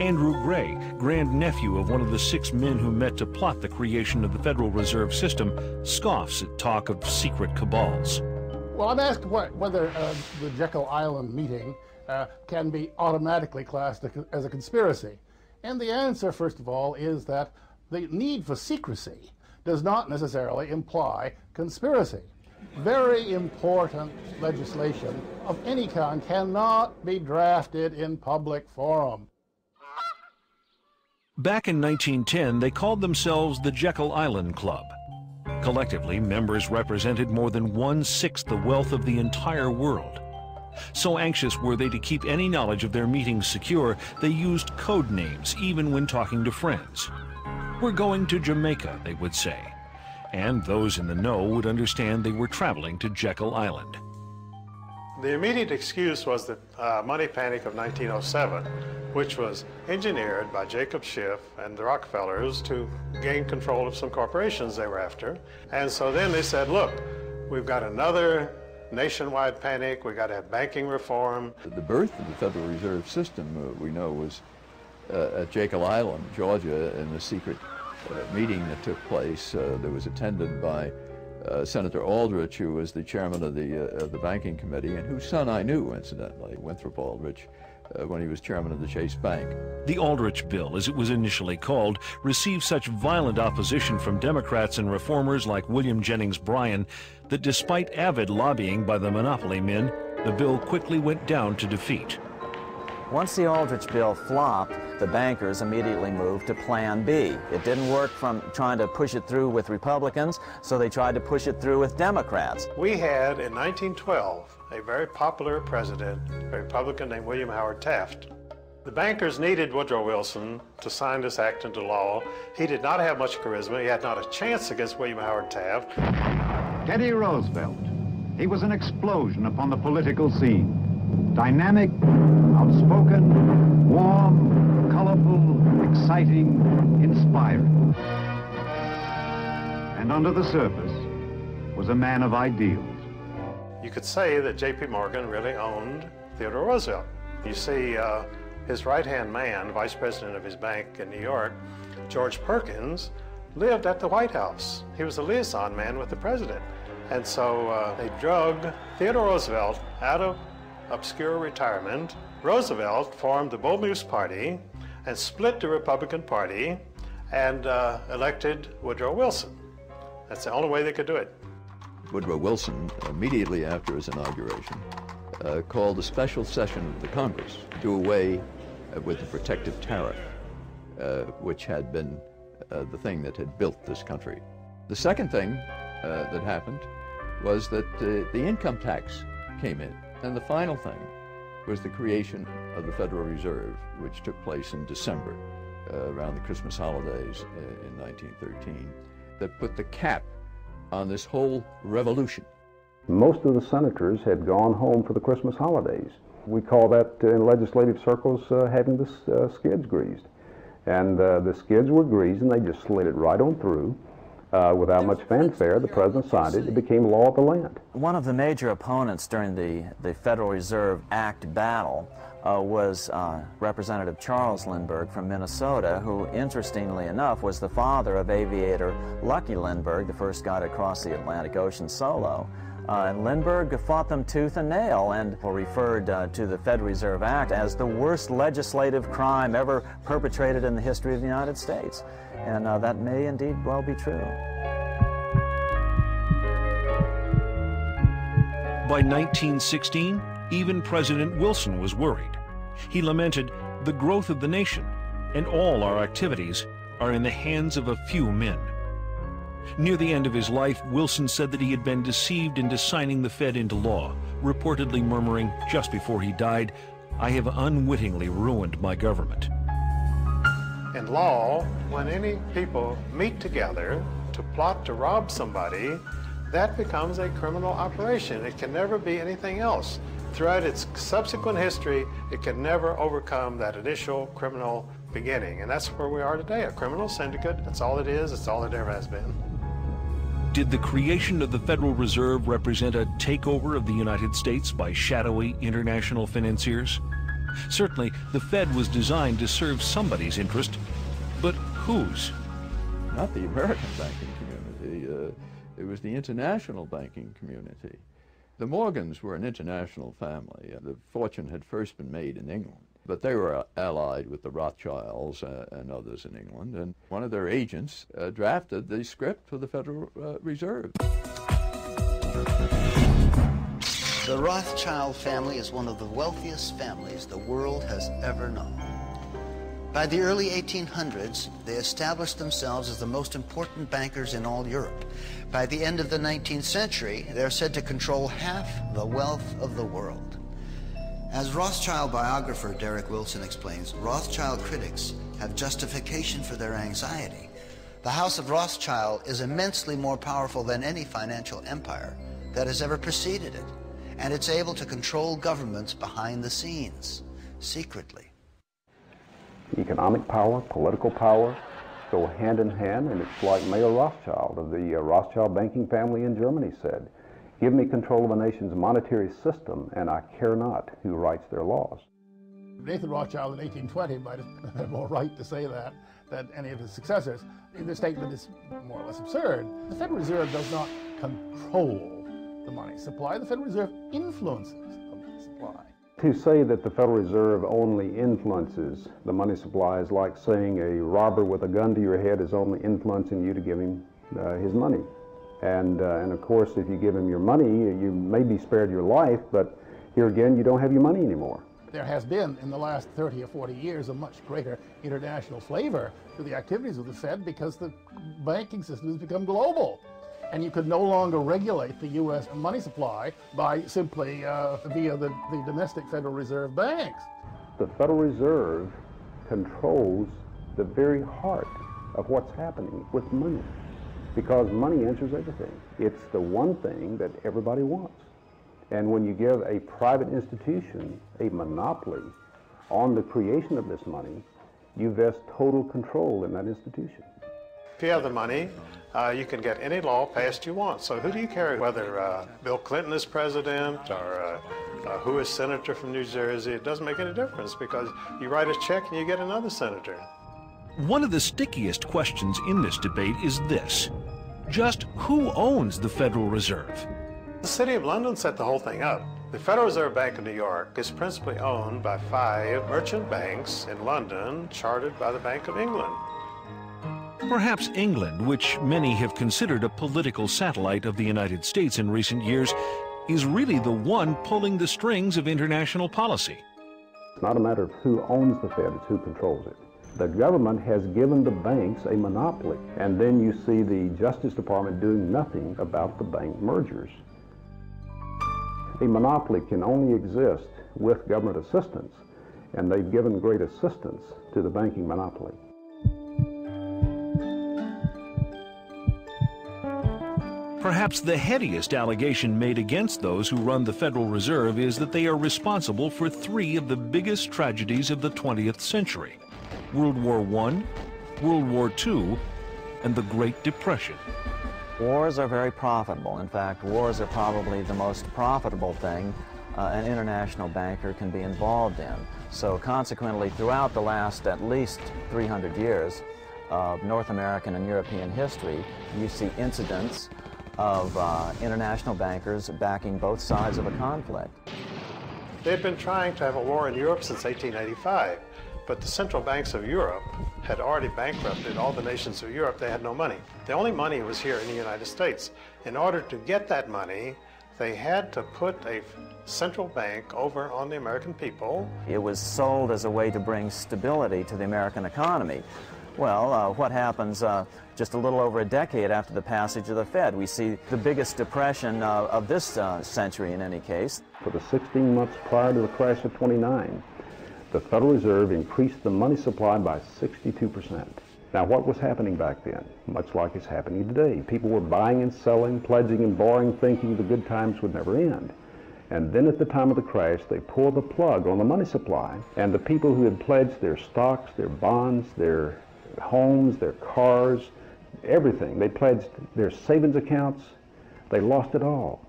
Andrew Gray, grandnephew of one of the 6 men who met to plot the creation of the Federal Reserve System, scoffs at talk of secret cabals. Well, I'm asked whether the Jekyll Island meeting can be automatically classed as a conspiracy. And the answer, first of all, is that the need for secrecy does not necessarily imply conspiracy. Very important legislation of any kind cannot be drafted in public forum. Back in 1910, they called themselves the Jekyll Island Club. Collectively, members represented more than 1/6 the wealth of the entire world. So anxious were they to keep any knowledge of their meetings secure, they used code names even when talking to friends. "We're going to Jamaica," they would say. And those in the know would understand they were traveling to Jekyll Island. The immediate excuse was the money panic of 1907, which was engineered by Jacob Schiff and the Rockefellers to gain control of some corporations they were after. And so then they said, look, we've got another nationwide panic, we've got to have banking reform. The birth of the Federal Reserve System, we know, was at Jekyll Island, Georgia, in a secret meeting that took place that was attended by Senator Aldrich, who was the chairman of the banking committee, and whose son I knew, incidentally, Winthrop Aldrich, when he was chairman of the Chase Bank. The Aldrich Bill, as it was initially called, received such violent opposition from Democrats and reformers like William Jennings Bryan that despite avid lobbying by the monopoly men, the bill quickly went down to defeat. Once the Aldrich Bill flopped, the bankers immediately moved to Plan B. It didn't work from trying to push it through with Republicans, so they tried to push it through with Democrats. We had, in 1912, a very popular president, a Republican named William Howard Taft. The bankers needed Woodrow Wilson to sign this act into law. He did not have much charisma. He had not a chance against William Howard Taft. Teddy Roosevelt. He was an explosion upon the political scene. Dynamic, outspoken, warm, colorful, exciting, inspiring. And under the surface was a man of ideals. You could say that J.P. Morgan really owned Theodore Roosevelt. You see, his right-hand man, vice president of his bank in New York, George Perkins, lived at the White House. He was the liaison man with the president. And so they drug Theodore Roosevelt out of obscure retirement. Roosevelt formed the Bull Moose Party and split the Republican Party and elected Woodrow Wilson. That's the only way they could do it. Woodrow Wilson, immediately after his inauguration, called a special session of the Congress to do away with the protective tariff, which had been the thing that had built this country. The second thing that happened was that the income tax came in. And the final thing was the creation of the Federal Reserve, which took place in December, around the Christmas holidays in 1913, that put the cap on this whole revolution. Most of the senators had gone home for the Christmas holidays. We call that in legislative circles having the skids greased. And the skids were greased and they just slid it right on through. Without much fanfare, the president signed it. It became law of the land. One of the major opponents during the Federal Reserve Act battle was Representative Charles Lindbergh from Minnesota, who, interestingly enough, was the father of aviator Lucky Lindbergh, the first guy to cross the Atlantic Ocean solo. And Lindbergh fought them tooth and nail and referred to the Federal Reserve Act as the worst legislative crime ever perpetrated in the history of the United States. And that may indeed well be true. By 1916, even President Wilson was worried. He lamented, "The growth of the nation and all our activities are in the hands of a few men." Near the end of his life, Wilson said that he had been deceived into signing the Fed into law, reportedly murmuring just before he died, "I have unwittingly ruined my government." In law, when any people meet together to plot to rob somebody, that becomes a criminal operation. It can never be anything else. Throughout its subsequent history, it can never overcome that initial criminal beginning. And that's where we are today, a criminal syndicate. That's all it is. It's all it ever has been. Did the creation of the Federal Reserve represent a takeover of the United States by shadowy international financiers? Certainly, the Fed was designed to serve somebody's interest, but whose? Not the American banking community. It was the international banking community. The Morgans were an international family. The fortune had first been made in England, but they were allied with the Rothschilds and others in England, and one of their agents drafted the script for the Federal Reserve. The Rothschild family is one of the wealthiest families the world has ever known. By the early 1800s, they established themselves as the most important bankers in all Europe. By the end of the 19th century, they're said to control half the wealth of the world. As Rothschild biographer Derek Wilson explains, Rothschild critics have justification for their anxiety. The House of Rothschild is immensely more powerful than any financial empire that has ever preceded it, and it's able to control governments behind the scenes, secretly. Economic power, political power go hand in hand, and it's like Mayer Rothschild of the Rothschild banking family in Germany said, "Give me control of a nation's monetary system, and I care not who writes their laws." Nathan Rothschild in 1820 might have had more right to say that than any of his successors. The statement is more or less absurd. The Federal Reserve does not control the money supply. The Federal Reserve influences the money supply. To say that the Federal Reserve only influences the money supply is like saying a robber with a gun to your head is only influencing you to give him his money. And of course, if you give him your money, you may be spared your life, but here again, you don't have your money anymore. There has been, in the last 30 or 40 years, a much greater international flavor to the activities of the Fed because the banking system has become global. And you could no longer regulate the U.S. money supply by simply via the domestic Federal Reserve banks. The Federal Reserve controls the very heart of what's happening with money, because money answers everything. It's the one thing that everybody wants. And when you give a private institution a monopoly on the creation of this money, you vest total control in that institution. If you have the money, you can get any law passed you want. So who do you care whether Bill Clinton is president or who is senator from New Jersey? It doesn't make any difference because you write a check and you get another senator. One of the stickiest questions in this debate is this: just who owns the Federal Reserve? The City of London set the whole thing up. The Federal Reserve Bank of New York is principally owned by 5 merchant banks in London, chartered by the Bank of England. Perhaps England, which many have considered a political satellite of the United States in recent years, is really the one pulling the strings of international policy. It's not a matter of who owns the Fed, it's who controls it. The government has given the banks a monopoly, and then you see the Justice Department doing nothing about the bank mergers. A monopoly can only exist with government assistance, and they've given great assistance to the banking monopoly. Perhaps the headiest allegation made against those who run the Federal Reserve is that they are responsible for 3 of the biggest tragedies of the 20th century: World War I, World War II, and the Great Depression. Wars are very profitable. In fact, wars are probably the most profitable thing an international banker can be involved in. So consequently, throughout the last at least 300 years of North American and European history, you see incidents of international bankers backing both sides of a conflict. They'd been trying to have a war in Europe since 1885, but the central banks of Europe had already bankrupted all the nations of Europe. They had no money. The only money was here in the United States. In order to get that money, they had to put a central bank over on the American people. It was sold as a way to bring stability to the American economy. Well, what happens just a little over a decade after the passage of the Fed? We see the biggest depression of this century in any case. For the 16 months prior to the crash of '29, the Federal Reserve increased the money supply by 62%. Now, what was happening back then? Much like it's happening today. People were buying and selling, pledging and borrowing, thinking the good times would never end. And then at the time of the crash, they pulled the plug on the money supply, and the people who had pledged their stocks, their bonds, their homes, their cars, everything, they pledged their savings accounts, they lost it all.